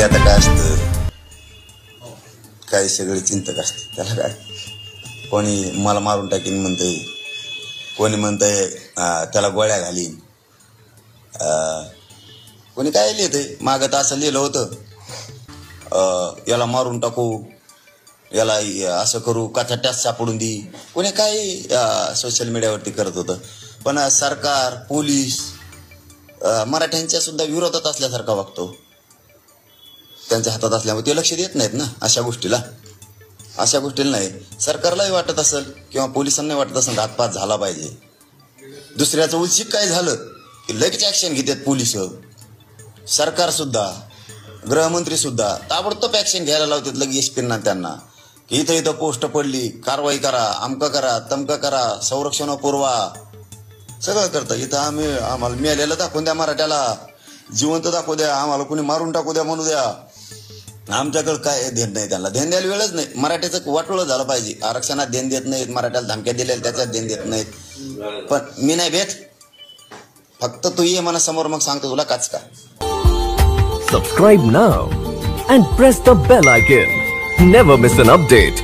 आता काय असतं, काय सगळे चिंतक असते, त्याला काय कोणी मला मारून टाकीन म्हणतंय, कोणी म्हणतंय त्याला गोळ्या घालीन, कोणी काय लिहितंय. मागं तर असं लिहिलं होतं, याला मारून टाकू, याला असं करू, कथा टॅस सापडून दे, कोणी काय सोशल मीडियावरती करत होतं. पण सरकार, पोलीस मराठ्यांच्या सुद्धा विरोधात असल्यासारखा वागतो. त्यांच्या हातात असल्यामुळे ते लक्ष देत नाहीत ना अशा गोष्टीला नाही. सरकारलाही वाटत असेल किंवा पोलिसांनाही वाटत असेल घातपात झाला पाहिजे. दुसऱ्याचं उलशिक काय झालं की लगेच ॲक्शन घेतात पोलिस, सरकार सुद्धा, गृहमंत्री सुद्धा ताबडतोब ॲक्शन घ्यायला लावतात लगेच एसपींना त्यांना, की इथं पोस्ट पडली, कारवाई करा, अमकं करा, तमकं करा, संरक्षण पुरवा, सगळं करतं. इथं आम्हाला मिळालेलं दाखवून द्या, मराठ्याला जिवंत दाखवू द्या, आम्हाला कुणी मारून टाकू द्या म्हणू द्या. आमच्याकडं काय ध्यान नाही, त्यांना ध्यान द्यायला वेळच नाही. मराठ्याचं वाटोळं झालं पाहिजे. आरक्षणात ध्यान देत नाहीत, मराठ्याला धमक्या दिलेल्या त्याच्यात ध्यान देत नाहीत. पण मी नाही भेट, फक्त तू ये मला समोर, मग सांगतो तुला काच का. Subscribe now and press the bell icon. Never miss an update.